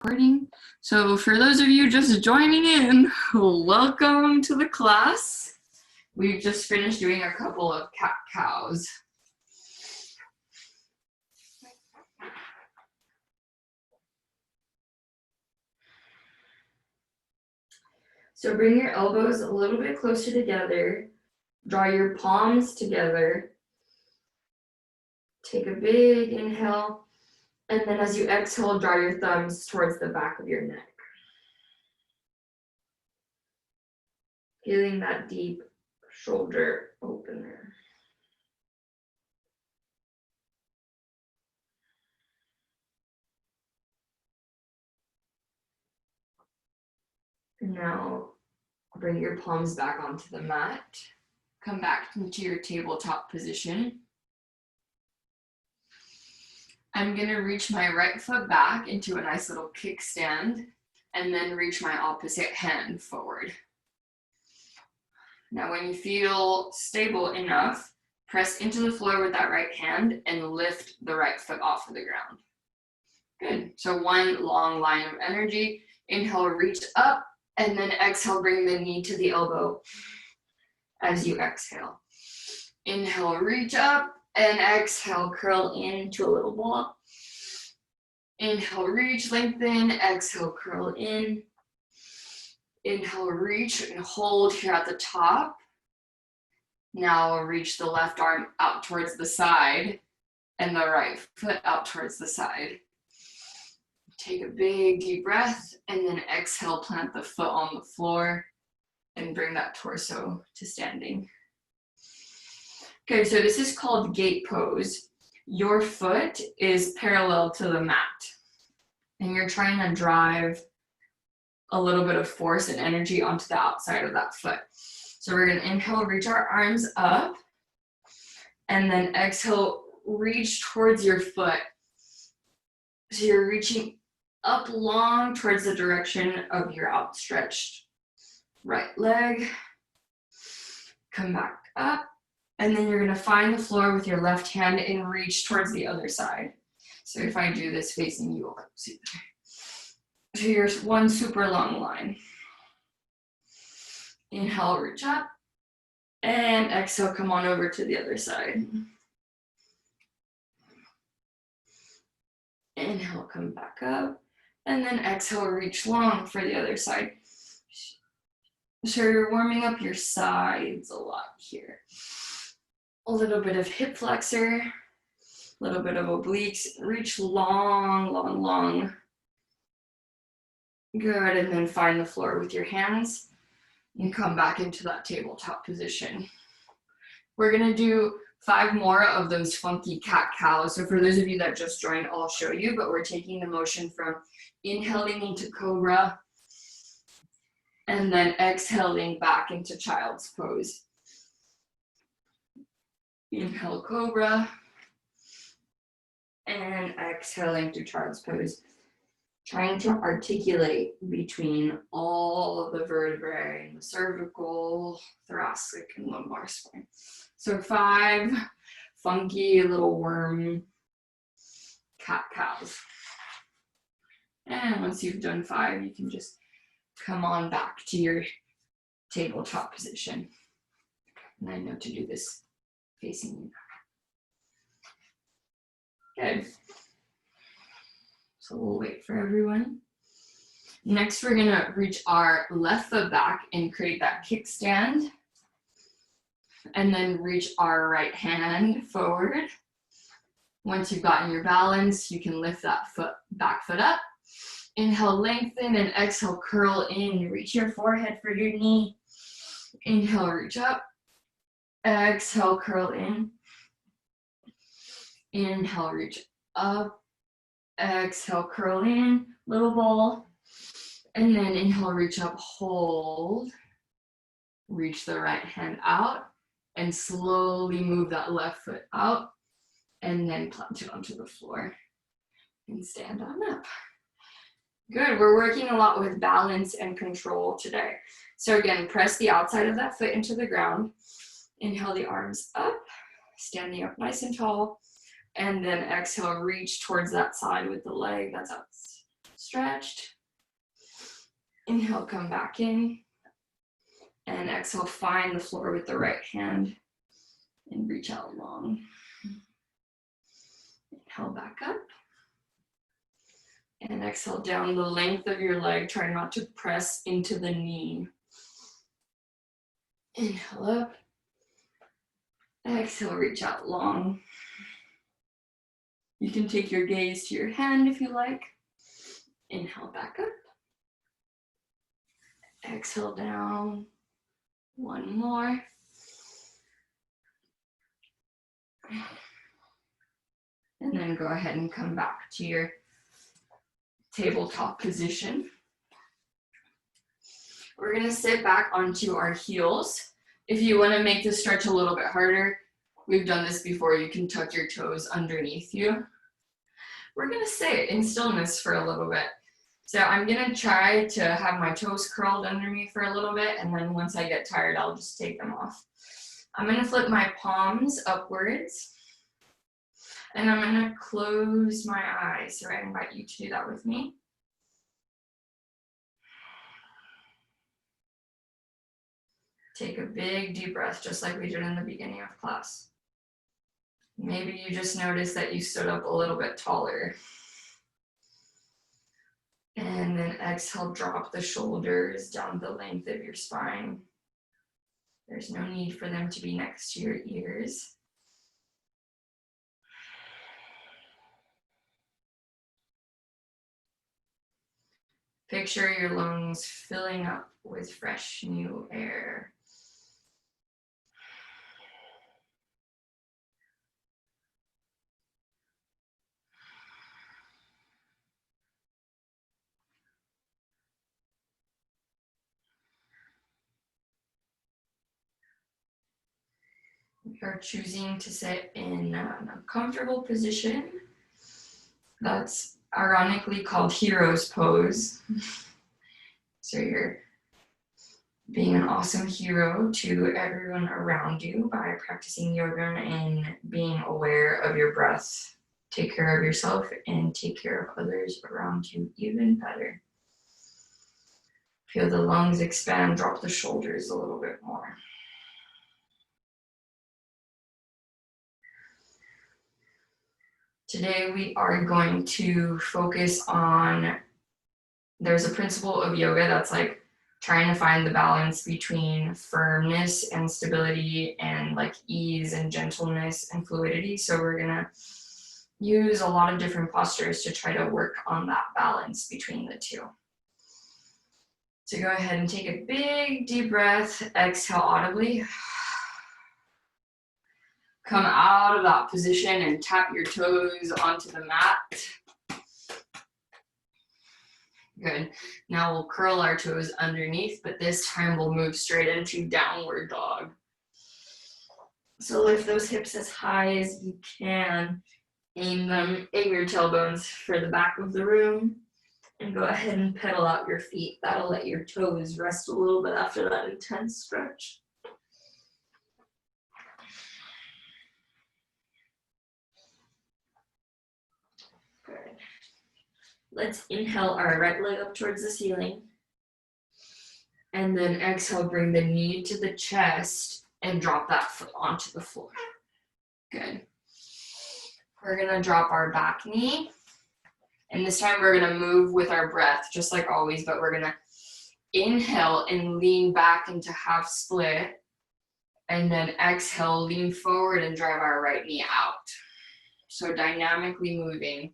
Recording. So for those of you just joining in, welcome to the class. We've just finished doing a couple of cat-cows. So bring your elbows a little bit closer together. Draw your palms together. Take a big inhale. And then as you exhale, draw your thumbs towards the back of your neck. Feeling that deep shoulder opener. Now bring your palms back onto the mat. Come back into your tabletop position. I'm going to reach my right foot back into a nice little kickstand and then reach my opposite hand forward. Now when you feel stable enough, press into the floor with that right hand and lift the right foot off of the ground. Good. So one long line of energy. Inhale, reach up, and then exhale, bring the knee to the elbow as you exhale. Inhale, reach up, and exhale, curl into a little ball. Inhale, reach, lengthen, exhale, curl in. Inhale, reach and hold here at the top. Now reach the left arm out towards the side and the right foot out towards the side. Take a big deep breath and then exhale, plant the foot on the floor and bring that torso to standing. Okay, so this is called gate pose. Your foot is parallel to the mat and you're trying to drive a little bit of force and energy onto the outside of that foot. So we're gonna inhale, reach our arms up, and then exhale, reach towards your foot. So you're reaching up long towards the direction of your outstretched right leg. Come back up, and then you're gonna find the floor with your left hand and reach towards the other side. So if I do this facing you, I'll see that. So here's one super long line. Inhale, reach up, and exhale, come on over to the other side. Inhale, come back up, and then exhale, reach long for the other side. So you're warming up your sides a lot here. A little bit of hip flexor, a little bit of obliques, reach long, long, long. Good, and then find the floor with your hands and come back into that tabletop position. We're gonna do 5 more of those funky cat-cows. So for those of you that just joined, I'll show you, but we're taking the motion from inhaling into cobra and then exhaling back into child's pose. Inhale, cobra, and exhaling to child's pose. Trying to articulate between all of the vertebrae in the cervical, thoracic, and lumbar spine. So 5 funky little worm cat-cows. And once you've done 5, you can just come on back to your tabletop position. And I know to do this facing you. Good. So we'll wait for everyone. Next, we're gonna reach our left foot back and create that kickstand. And then reach our right hand forward. Once you've gotten your balance, you can lift that back foot up. Inhale, lengthen, and exhale, curl in. Reach your forehead for your knee. Inhale, reach up. Exhale, curl in. Inhale, reach up. Exhale, curl in, little ball. And then inhale, reach up, hold. Reach the right hand out and slowly move that left foot out and then plant it onto the floor and stand on up. Good, we're working a lot with balance and control today. So again, press the outside of that foot into the ground. Inhale the arms up, standing up nice and tall. And then exhale, reach towards that side with the leg that's stretched. Inhale, come back in. And exhale, find the floor with the right hand and reach out long. Inhale, back up. And exhale down the length of your leg. Try not to press into the knee. Inhale up. Exhale, reach out long. You can take your gaze to your hand if you like. Inhale, back up. Exhale down. One more. And then go ahead and come back to your tabletop position. We're gonna sit back onto our heels. If you wanna make this stretch a little bit harder, we've done this before, you can tuck your toes underneath you. We're gonna sit in stillness for a little bit. So I'm gonna try to have my toes curled under me for a little bit, and then once I get tired, I'll just take them off. I'm gonna flip my palms upwards, and I'm gonna close my eyes. So I invite you to do that with me. Take a big deep breath, just like we did in the beginning of class. Maybe you just noticed that you stood up a little bit taller. And then exhale, drop the shoulders down the length of your spine. There's no need for them to be next to your ears. Picture your lungs filling up with fresh new air. We are choosing to sit in a comfortable position that's ironically called hero's pose. So you're being an awesome hero to everyone around you by practicing yoga and being aware of your breath. Take care of yourself and take care of others around you even better. Feel the lungs expand, drop the shoulders a little bit more. Today we are going to focus on, there's a principle of yoga that's like trying to find the balance between firmness and stability and like ease and gentleness and fluidity. So we're gonna use a lot of different postures to try to work on that balance between the two. So go ahead and take a big deep breath, exhale audibly. Come out of that position and tap your toes onto the mat. Good. Now we'll curl our toes underneath, but this time we'll move straight into downward dog. So lift those hips as high as you can. Aim your tailbones for the back of the room. And go ahead and pedal out your feet. That'll let your toes rest a little bit after that intense stretch. Good. Let's inhale our right leg up towards the ceiling. And then exhale, bring the knee to the chest and drop that foot onto the floor. Good. We're gonna drop our back knee. And this time we're gonna move with our breath, just like always, but we're gonna inhale and lean back into half split. And then exhale, lean forward and drive our right knee out. So dynamically moving.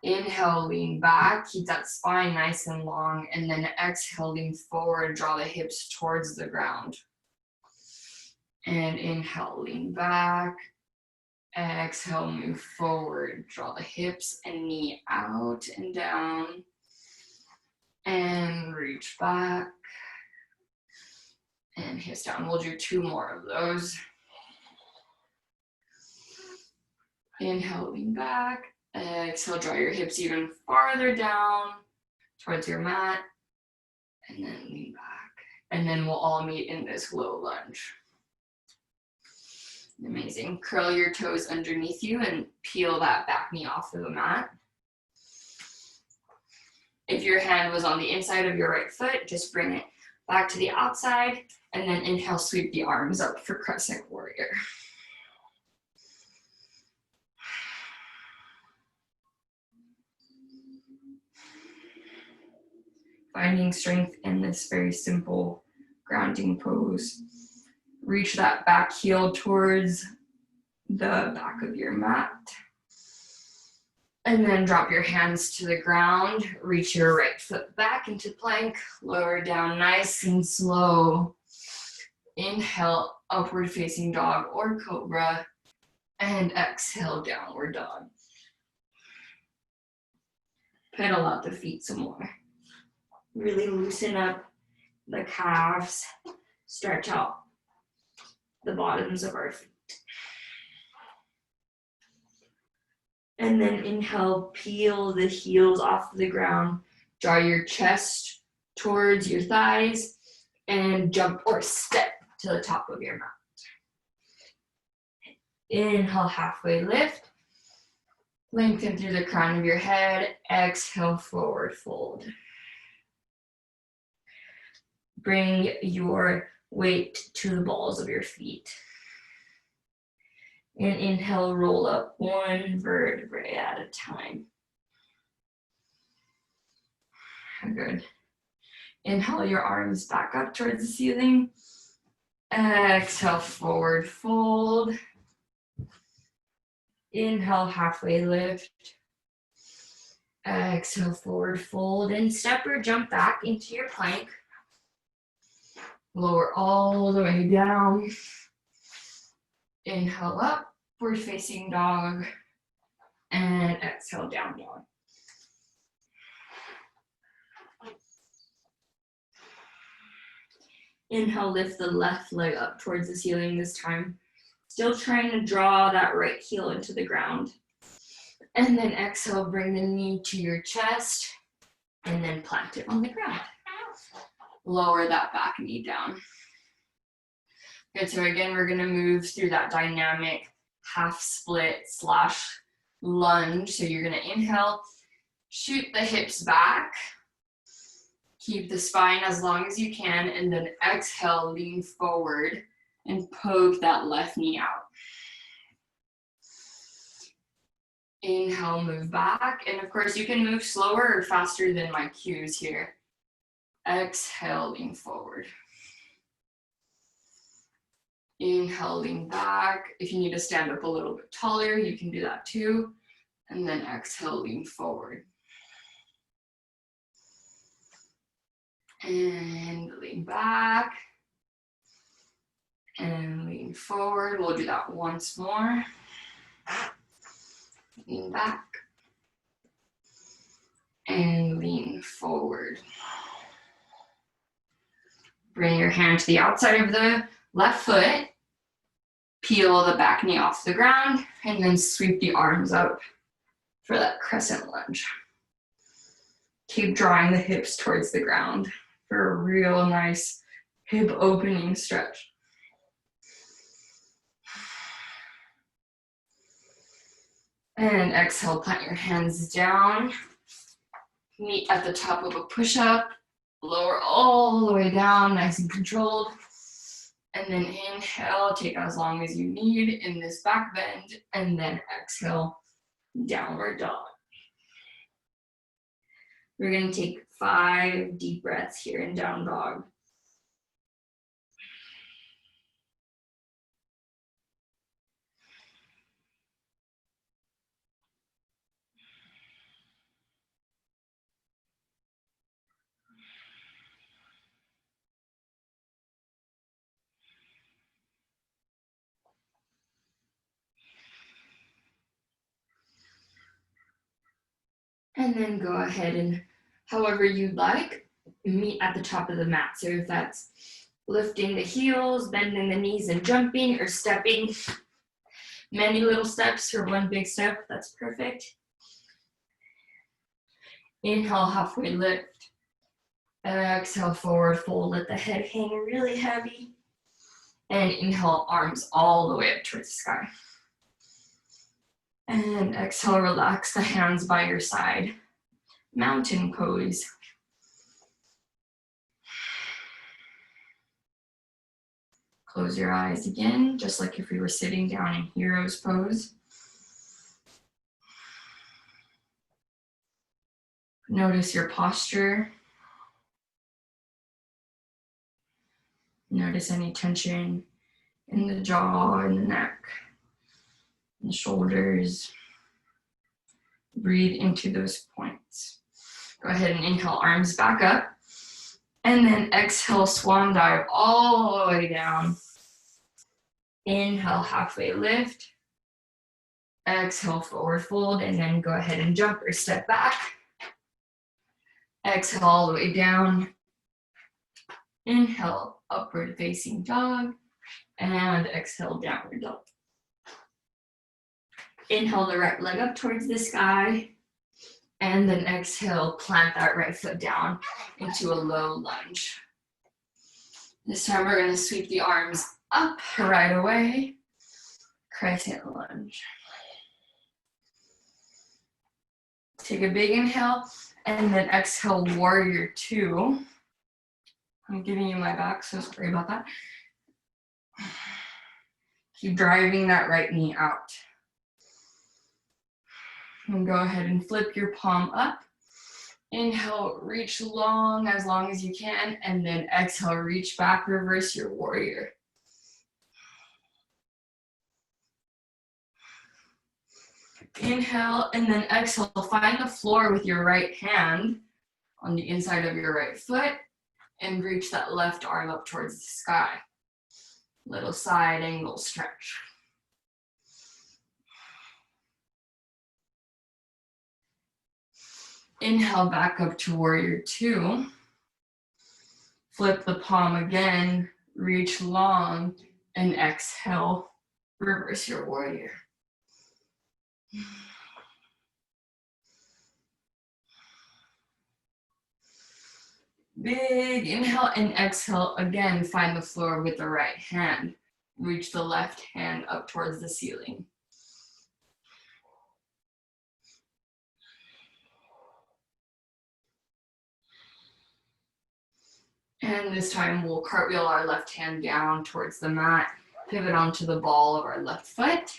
Inhale, lean back, keep that spine nice and long, and then exhale, lean forward, draw the hips towards the ground. And inhale, lean back. Exhale, move forward, draw the hips and knee out and down. And reach back. And hips down. We'll do 2 more of those. Inhale, lean back. Exhale, draw your hips even farther down towards your mat. And then lean back. And then we'll all meet in this low lunge. Amazing. Curl your toes underneath you and peel that back knee off of the mat. If your hand was on the inside of your right foot, just bring it back to the outside, and then inhale, sweep the arms up for crescent warrior. Finding strength in this very simple grounding pose. Reach that back heel towards the back of your mat. And then drop your hands to the ground. Reach your right foot back into plank. Lower down nice and slow. Inhale, upward facing dog or cobra. And exhale, downward dog. Pedal out the feet some more. Really loosen up the calves. Stretch out the bottoms of our feet. And then inhale, peel the heels off the ground. Draw your chest towards your thighs and jump or step to the top of your mat. Inhale, halfway lift. Lengthen through the crown of your head. Exhale, forward fold. Bring your weight to the balls of your feet. And inhale, roll up one vertebrae at a time. Good. Inhale, your arms back up towards the ceiling. Exhale, forward fold. Inhale, halfway lift. Exhale, forward fold. And step or jump back into your plank. Lower all the way down. Inhale, upward facing dog. And exhale, down dog. Inhale, lift the left leg up towards the ceiling this time. Still trying to draw that right heel into the ground. And then exhale, bring the knee to your chest. And then plant it on the ground. Lower that back knee down. Good, so again, we're gonna move through that dynamic half split / lunge. So you're gonna inhale, shoot the hips back, keep the spine as long as you can, and then exhale, lean forward and poke that left knee out. Inhale, move back, and of course you can move slower or faster than my cues here. Exhale, lean forward. Inhale, lean back. If you need to stand up a little bit taller, you can do that too. And then exhale, lean forward. And lean back. And lean forward. We'll do that once more. Lean back. And lean forward. Bring your hand to the outside of the left foot. Peel the back knee off the ground, and then sweep the arms up for that crescent lunge. Keep drawing the hips towards the ground for a real nice hip opening stretch. And exhale, plant your hands down. Meet at the top of a push-up. Lower all the way down, nice and controlled. And then inhale, take as long as you need in this back bend, and then exhale, downward dog. We're gonna take 5 deep breaths here in down dog. And then go ahead and, however you'd like, meet at the top of the mat. So if that's lifting the heels, bending the knees and jumping, or stepping many little steps for one big step, that's perfect. Inhale, halfway lift. Exhale, forward fold, let the head hang really heavy. And inhale, arms all the way up towards the sky. And exhale, relax the hands by your side. mountain pose. Close your eyes again, just like if we were sitting down in hero's pose. Notice your posture. Notice any tension in the jaw and the neck, and the shoulders. Breathe into those points. Go ahead and inhale, arms back up. And then exhale, swan dive all the way down. Inhale, halfway lift. Exhale, forward fold, and then go ahead and jump or step back. Exhale all the way down. Inhale, upward facing dog. And exhale, downward dog. Inhale the right leg up towards the sky. And then exhale, plant that right foot down into a low lunge. This time we're gonna sweep the arms up right away. Crescent lunge. Take a big inhale and then exhale, warrior two. I'm giving you my back, so sorry about that. Keep driving that right knee out. And go ahead and flip your palm up. Inhale, reach long as you can, and then exhale, reach back, reverse your warrior. Inhale, and then exhale, find the floor with your right hand on the inside of your right foot, and reach that left arm up towards the sky. Little side angle stretch. Inhale back up to warrior two. Flip the palm again, reach long, and exhale, reverse your warrior. Big inhale and exhale, again, find the floor with the right hand. Reach the left hand up towards the ceiling. And this time we'll cartwheel our left hand down towards the mat, pivot onto the ball of our left foot.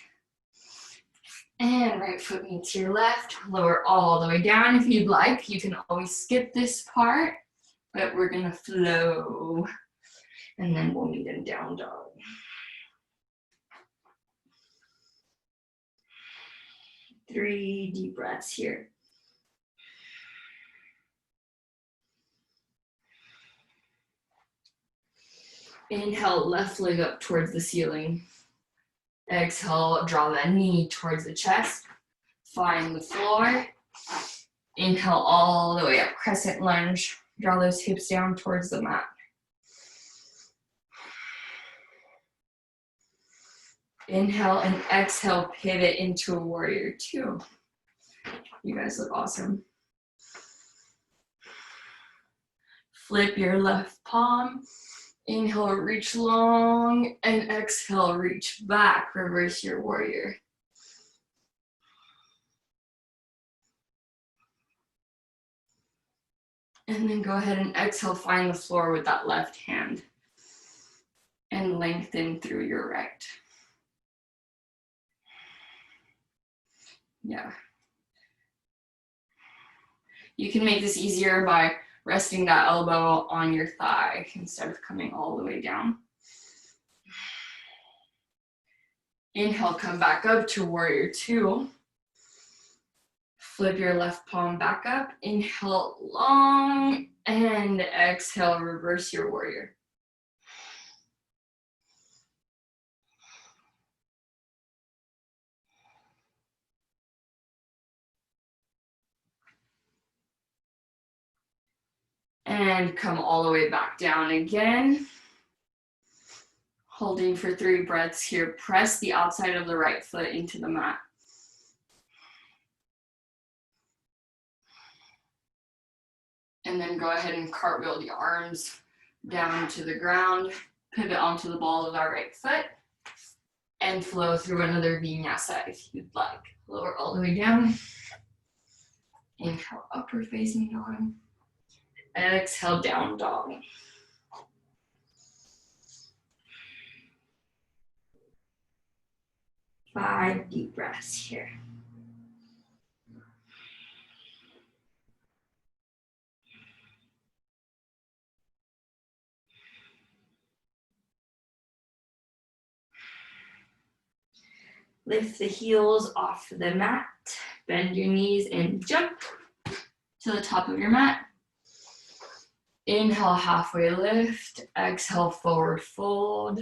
And right foot meets your left, lower all the way down if you'd like. You can always skip this part, but we're gonna flow. And then we'll meet in down dog. Three deep breaths here. Inhale, left leg up towards the ceiling. Exhale, draw that knee towards the chest. Find the floor. Inhale all the way up, crescent lunge. Draw those hips down towards the mat. Inhale and exhale, pivot into a warrior two. You guys look awesome. Flip your left palm. Inhale, reach long, and exhale, reach back, reverse your warrior. And then go ahead and exhale, find the floor with that left hand. And lengthen through your right. Yeah. You can make this easier by resting that elbow on your thigh instead of coming all the way down. Inhale, come back up to warrior two. Flip your left palm back up. Inhale long and exhale, reverse your warrior. And come all the way back down again. Holding for 3 breaths here. Press the outside of the right foot into the mat. And then go ahead and cartwheel the arms down to the ground. Pivot onto the ball of our right foot. And flow through another vinyasa if you'd like. Lower all the way down. Inhale, upward facing dog. Exhale, down dog. Five deep breaths here. Lift the heels off the mat. Bend your knees and jump to the top of your mat. Inhale, halfway lift. Exhale, forward fold.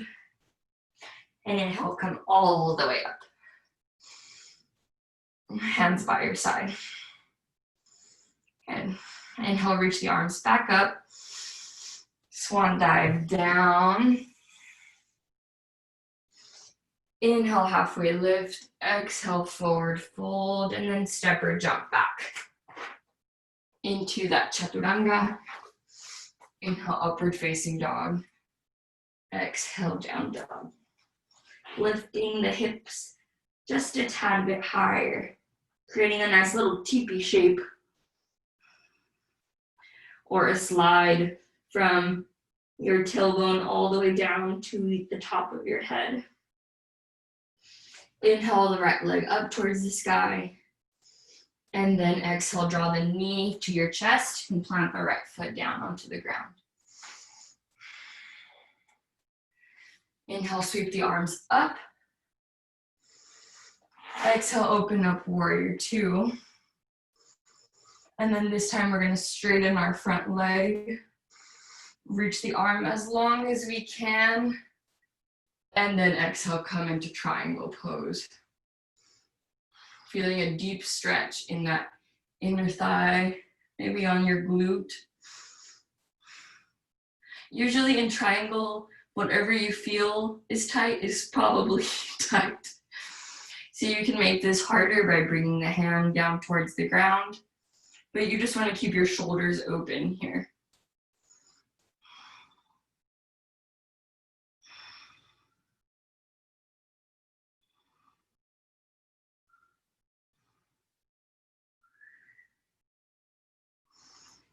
And inhale, come all the way up. Hands by your side. And inhale, reach the arms back up. Swan dive down. Inhale, halfway lift. Exhale, forward fold. And then step or jump back into that chaturanga. Inhale, upward facing dog. Exhale, down dog. Lifting the hips just a tad bit higher, creating a nice little teepee shape or a slide from your tailbone all the way down to the top of your head. Inhale the right leg up towards the sky, and then exhale, draw the knee to your chest and plant the right foot down onto the ground. Inhale, sweep the arms up. Exhale, open up warrior two. And then this time we're going to straighten our front leg. Reach the arm as long as we can. And then exhale, come into triangle pose. Feeling a deep stretch in that inner thigh, maybe on your glute. Usually in triangle, whatever you feel is tight is probably tight. So you can make this harder by bringing the hand down towards the ground, but you just want to keep your shoulders open here.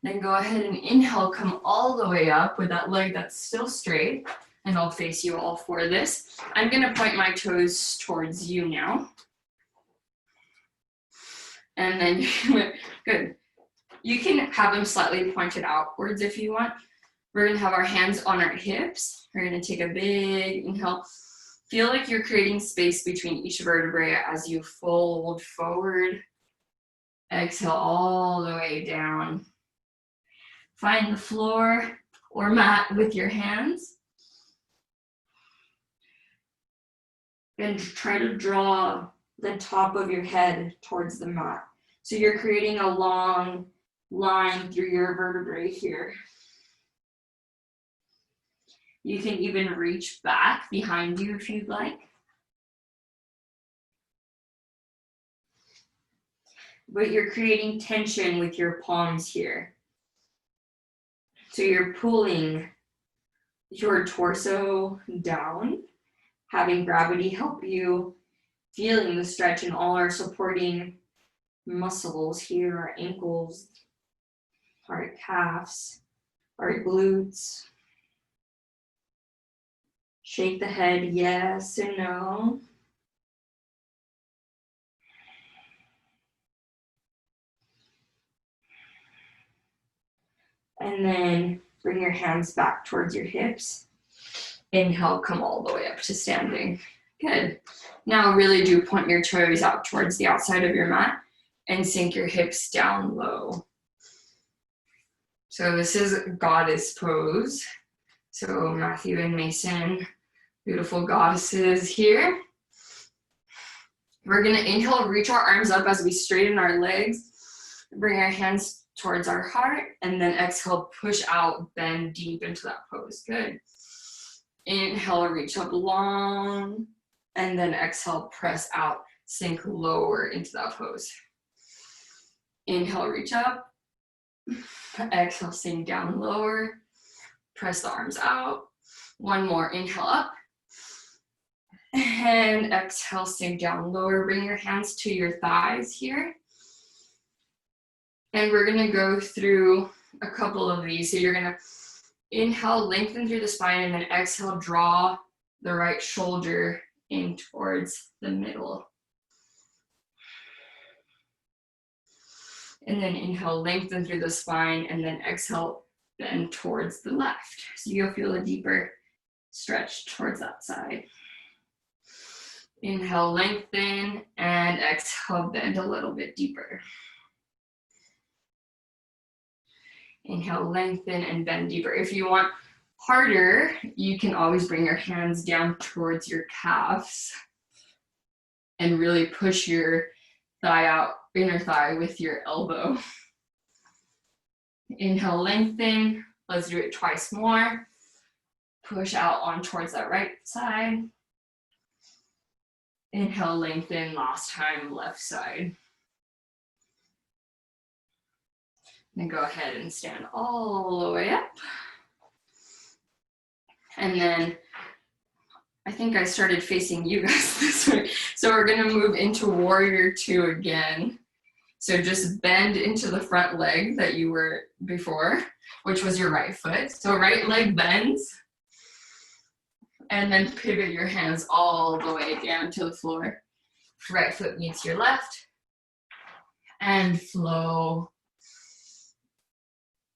Then go ahead and inhale, come all the way up with that leg that's still straight, and I'll face you all for this. I'm going to point my toes towards you now. And then, good. You can have them slightly pointed outwards if you want. We're going to have our hands on our hips. We're going to take a big inhale. Feel like you're creating space between each vertebrae as you fold forward. Exhale all the way down. Find the floor or mat with your hands. And try to draw the top of your head towards the mat. So you're creating a long line through your vertebrae here. You can even reach back behind you if you'd like. But you're creating tension with your palms here. So you're pulling your torso down, having gravity help you, feeling the stretch in all our supporting muscles here, our ankles, our calves, our glutes. Shake the head, yes or no. And then bring your hands back towards your hips. Inhale, come all the way up to standing. Good. Now really do point your toes out towards the outside of your mat and sink your hips down low. So this is goddess pose. So Matthew and Mason, beautiful goddesses here. We're gonna inhale, reach our arms up as we straighten our legs. Bring our hands towards our heart, and then exhale, push out, bend deep into that pose. Good. Inhale, reach up long, and then exhale, press out, sink lower into that pose. Inhale, reach up. Exhale, sink down lower. Press the arms out. One more, inhale up. And exhale, sink down lower. Bring your hands to your thighs here. And we're gonna go through a couple of these. So you're gonna inhale, lengthen through the spine, and then exhale, draw the right shoulder in towards the middle. And then inhale, lengthen through the spine, and then exhale, bend towards the left. So you'll feel a deeper stretch towards that side. Inhale, lengthen, and exhale, bend a little bit deeper. Inhale, lengthen, and bend deeper. If you want harder, you can always bring your hands down towards your calves and really push your thigh out, inner thigh with your elbow. Inhale, lengthen. Let's do it twice more. Push out on towards that right side. Inhale, lengthen. Last time, left side. Then go ahead and stand all the way up. And then I think I started facing you guys this way. So we're gonna move into warrior two again. So just bend into the front leg that you were before, which was your right foot. So right leg bends. And then pivot your hands all the way down to the floor. Right foot meets your left. And flow.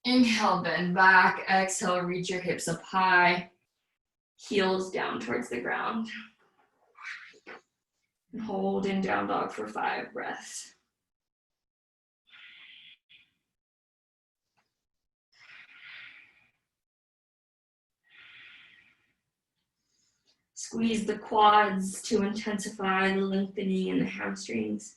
Inhale, bend back. Exhale, reach your hips up high. Heels down towards the ground. And hold in down dog for 5 breaths. Squeeze the quads to intensify the lengthening in the hamstrings.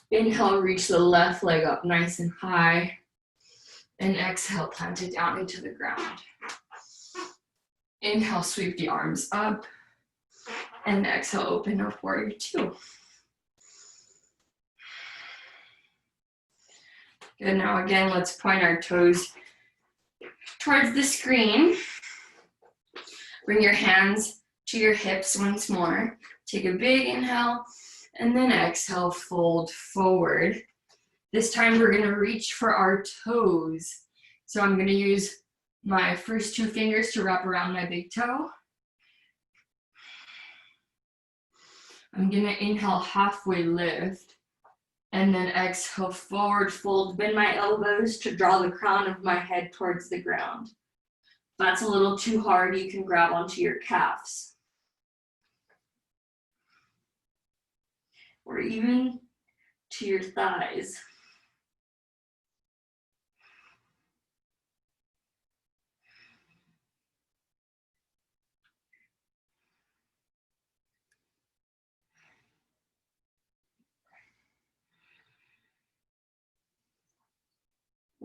Inhale, reach the left leg up nice and high. And exhale, plant it down into the ground. Inhale, sweep the arms up. And exhale, open up warrior two. Good, now again, let's point our toes towards the screen. Bring your hands to your hips once more. Take a big inhale, and then exhale, fold forward. This time we're gonna reach for our toes. So I'm gonna use my first 2 fingers to wrap around my big toe. I'm gonna inhale, halfway lift, and then exhale, forward fold, bend my elbows to draw the crown of my head towards the ground. If that's a little too hard, you can grab onto your calves. Or even to your thighs.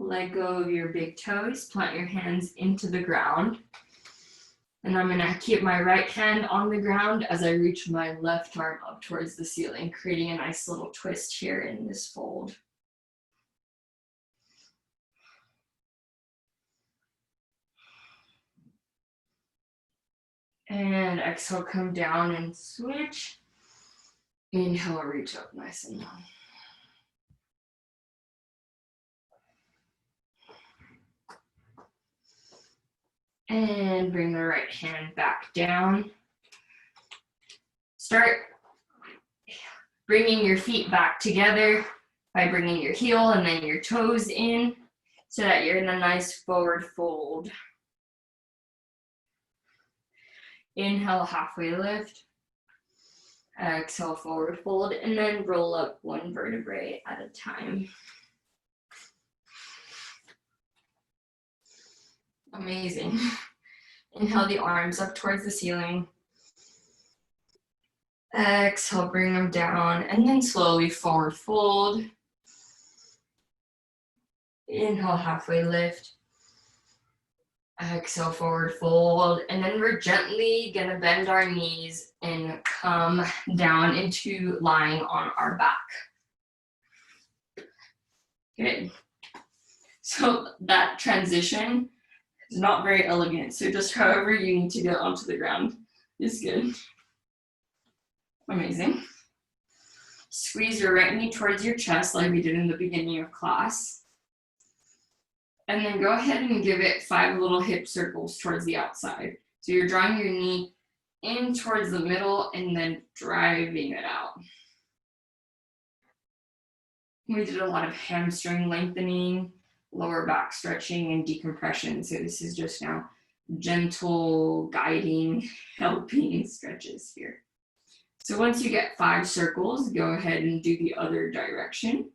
Let go of your big toes, plant your hands into the ground. And I'm gonna keep my right hand on the ground as I reach my left arm up towards the ceiling, creating a nice little twist here in this fold. And exhale, come down and switch. Inhale, reach up nice and long. And bring the right hand back down. Start bringing your feet back together by bringing your heel and then your toes in so that you're in a nice forward fold. Inhale, halfway lift. Exhale, forward fold, and then roll up 1 vertebrae at a time. Amazing. Inhale the arms up towards the ceiling. Exhale, bring them down, and then slowly forward fold. Inhale, halfway lift. Exhale, forward fold, and then we're gently gonna bend our knees and come down into lying on our back. Good. So that transition is not very elegant, so just however you need to get onto the ground is good. Amazing. Squeeze your right knee towards your chest like we did in the beginning of class. And then go ahead and give it 5 little hip circles towards the outside. So you're drawing your knee in towards the middle and then driving it out. We did a lot of hamstring lengthening, lower back stretching, and decompression. So this is just now gentle, guiding, helping stretches here. So once you get 5 circles, go ahead and do the other direction.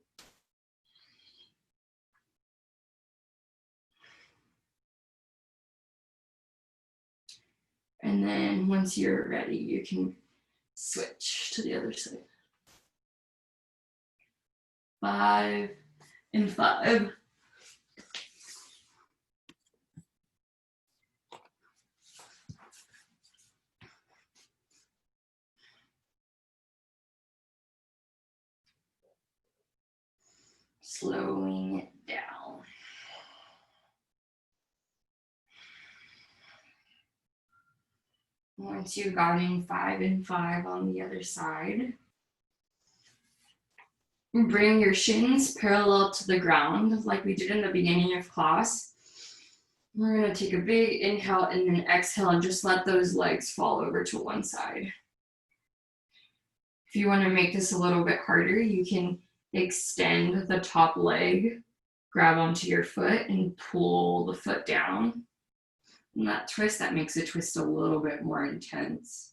And then once you're ready, you can switch to the other side. 5 and 5. Slowing it down. Once you've gotten 5 and 5 on the other side, bring your shins parallel to the ground like we did in the beginning of class. We're going to take a big inhale and then exhale and just let those legs fall over to one side. If you want to make this a little bit harder, you can extend the top leg, grab onto your foot and pull the foot down. And that twist, that makes the twist a little bit more intense.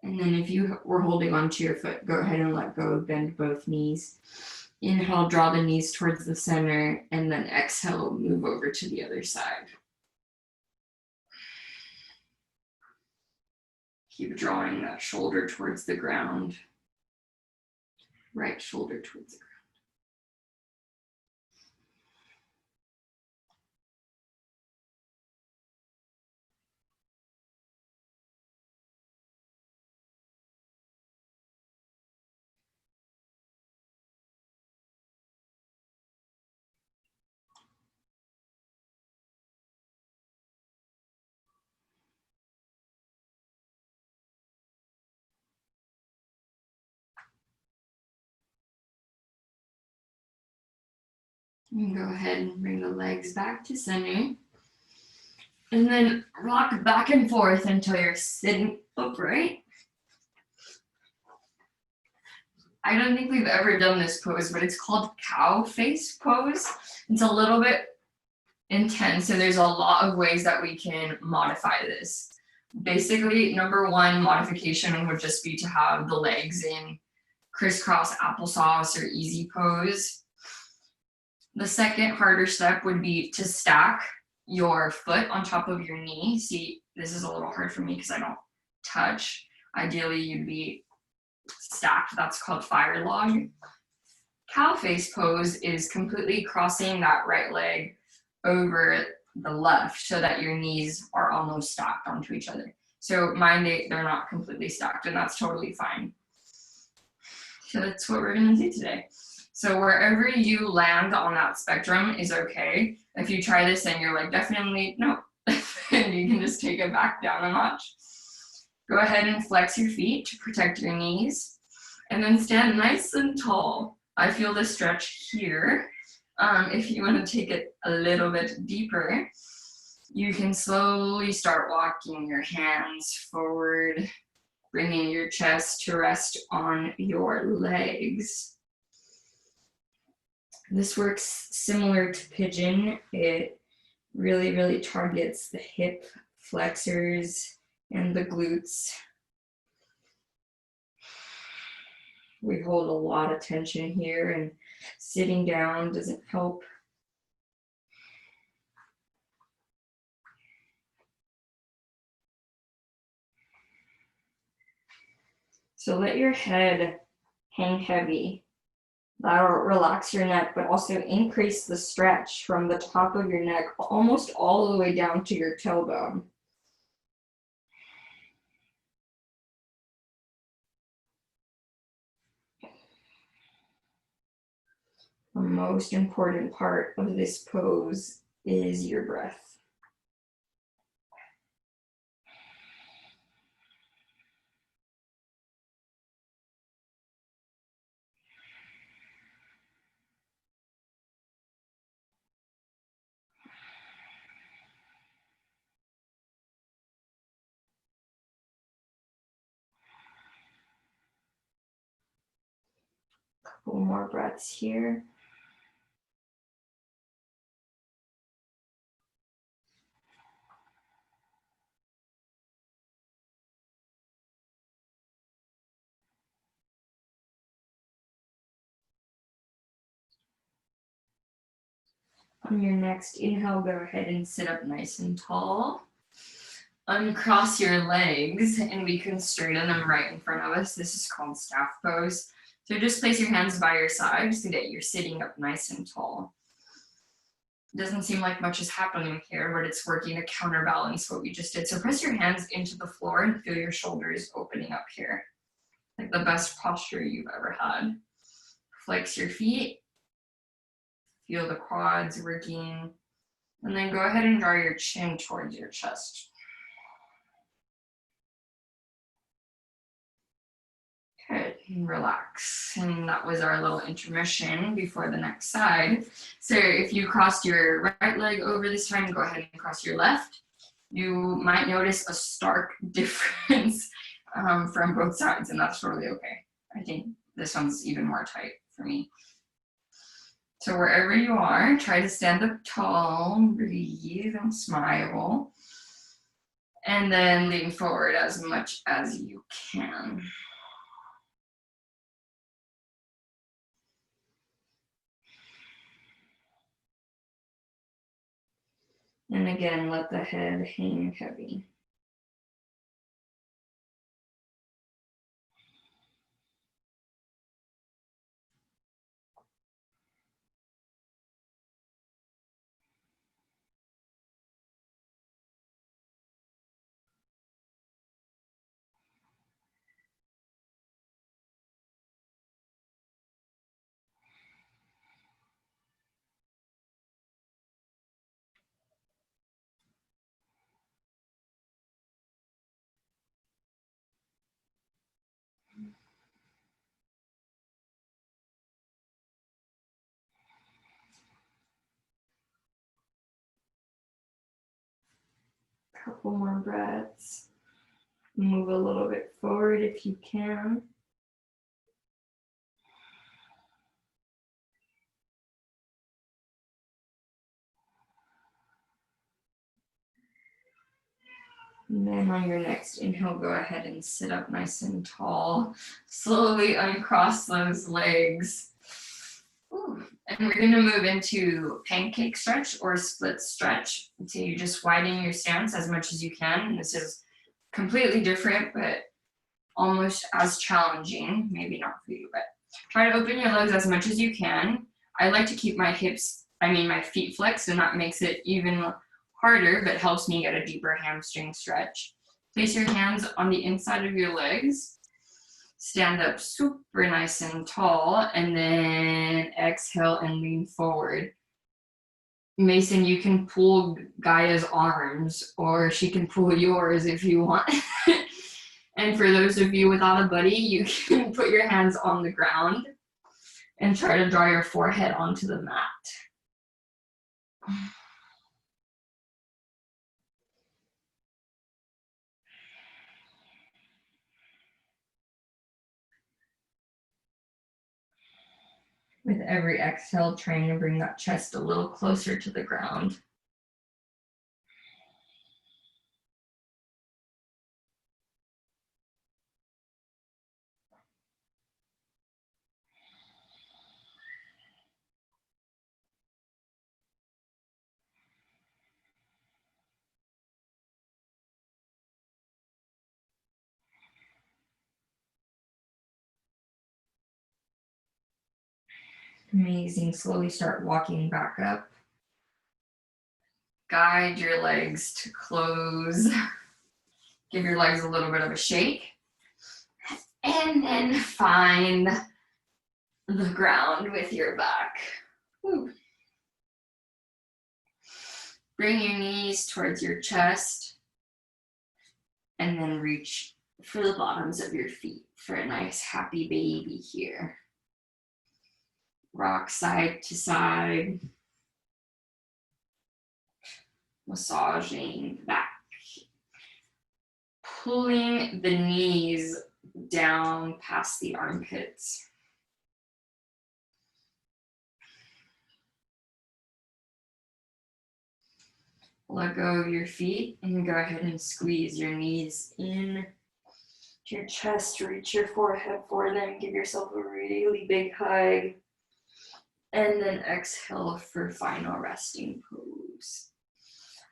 And then if you were holding onto your foot, go ahead and let go, bend both knees. Inhale, draw the knees towards the center, and then exhale, move over to the other side. Keep drawing that shoulder towards the ground. Right shoulder towards the ground. And go ahead and bring the legs back to center. And then rock back and forth until you're sitting upright. I don't think we've ever done this pose, but it's called cow face pose. It's a little bit intense, and there's a lot of ways that we can modify this. Basically, number 1 modification would just be to have the legs in crisscross applesauce or easy pose. The second harder step would be to stack your foot on top of your knee. See, this is a little hard for me because I don't touch. Ideally, you'd be stacked. That's called fire log. Cow face pose is completely crossing that right leg over the left so that your knees are almost stacked onto each other. So mine, they're not completely stacked, and that's totally fine. So that's what we're going to do today. So wherever you land on that spectrum is okay. If you try this and you're like, definitely no, and you can just take it back down a notch. Go ahead and flex your feet to protect your knees, and then stand nice and tall. I feel the stretch here. If you want to take it a little bit deeper, you can slowly start walking your hands forward, bringing your chest to rest on your legs. This works similar to pigeon. It really targets the hip flexors and the glutes. We hold a lot of tension here, and sitting down doesn't help. So let your head hang heavy That'll relax your neck, but also increase the stretch from the top of your neck almost all the way down to your tailbone. The most important part of this pose is your breath. Couple more breaths here. On your next inhale, go ahead and sit up nice and tall. Uncross your legs and we can straighten them right in front of us. This is called staff pose. So just place your hands by your side so that you're sitting up nice and tall. It doesn't seem like much is happening here, but it's working to counterbalance what we just did. So press your hands into the floor and feel your shoulders opening up here. Like the best posture you've ever had. Flex your feet. Feel the quads working. And then go ahead and draw your chin towards your chest. Good, and relax. And that was our little intermission before the next side. So if you crossed your right leg over this time, go ahead and cross your left. You might notice a stark difference from both sides, and that's totally okay. I think this one's even more tight for me. So wherever you are, try to stand up tall, breathe, and smile. And then lean forward as much as you can. And again, let the head hang heavy. Couple more breaths. Move a little bit forward if you can. And then on your next inhale, go ahead and sit up nice and tall. Slowly uncross those legs. Ooh. And we're going to move into pancake stretch or split stretch. So you just widen your stance as much as you can. And this is completely different, but almost as challenging. Maybe not for you, but try to open your legs as much as you can. I like to keep my feet flexed, and that makes it even harder, but helps me get a deeper hamstring stretch. Place your hands on the inside of your legs. Stand up super nice and tall, and then exhale and lean forward. Mason, you can pull Gaia's arms, or she can pull yours if you want. And for those of you without a buddy, you can put your hands on the ground and try to draw your forehead onto the mat. With every exhale, trying to bring that chest a little closer to the ground. Amazing. Slowly start walking back up. Guide your legs to close. Give your legs a little bit of a shake. And then find the ground with your back. Woo. Bring your knees towards your chest. And then reach for the bottoms of your feet for a nice happy baby here. Rock side to side. Massaging back. Pulling the knees down past the armpits. Let go of your feet and go ahead and squeeze your knees in to your chest. Reach your forehead for them. Give yourself a really big hug. And then exhale for final resting pose.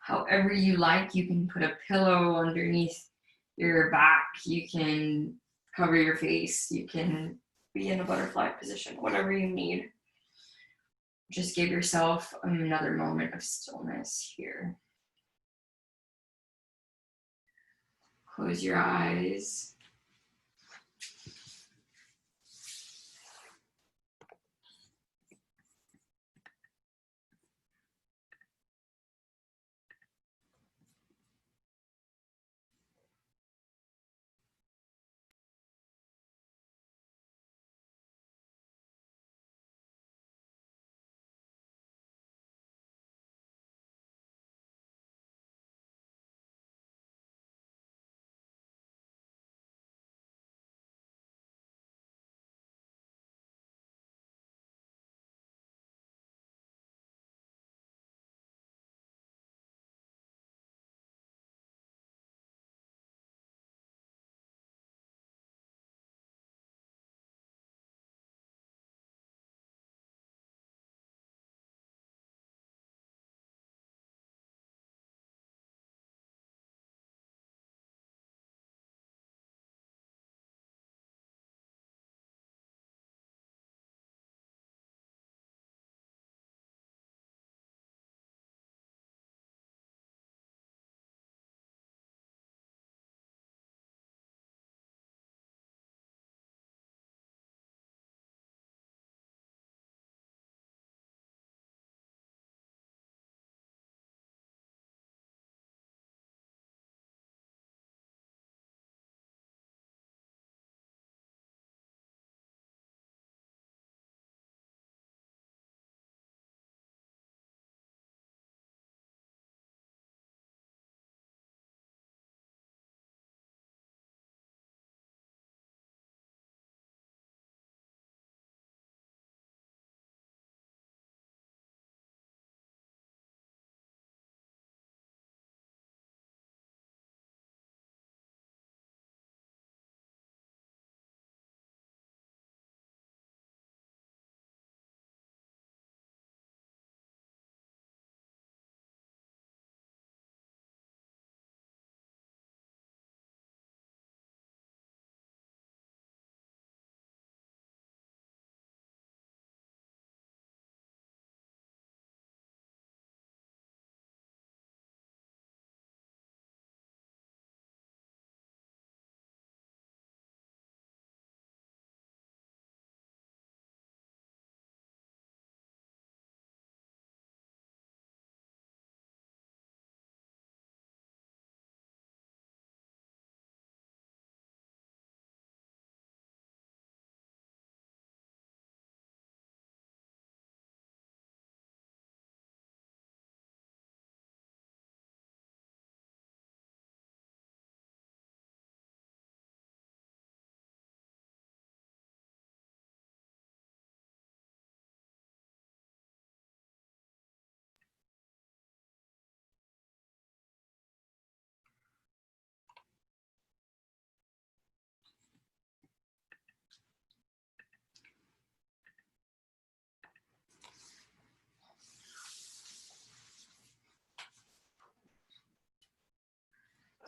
However you like, you can put a pillow underneath your back. You can cover your face. You can be in a butterfly position, whatever you need. Just give yourself another moment of stillness here. Close your eyes.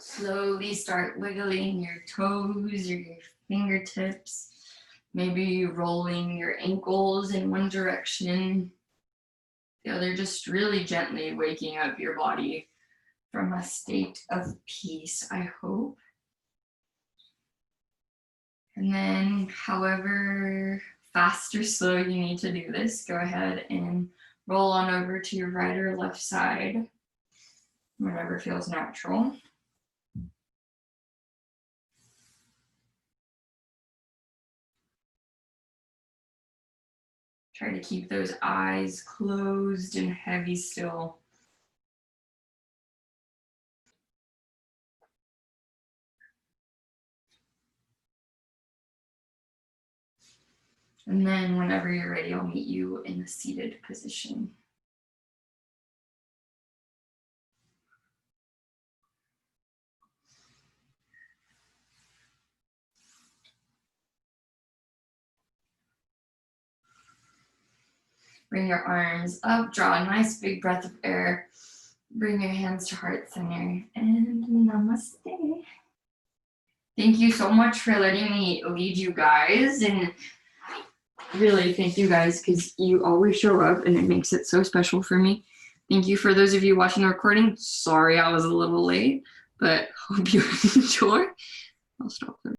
Slowly start wiggling your toes or your fingertips. Maybe rolling your ankles in one direction, the other, just really gently waking up your body from a state of peace, I hope. And then however fast or slow you need to do this, go ahead and roll on over to your right or left side, whatever feels natural. Try to keep those eyes closed and heavy still. And then whenever you're ready, I'll meet you in the seated position. Bring your arms up, draw a nice big breath of air. Bring your hands to heart center, and namaste. Thank you so much for letting me lead you guys, and really thank you guys because you always show up and it makes it so special for me. Thank you for those of you watching the recording. Sorry I was a little late, but hope you enjoy. I'll stop there.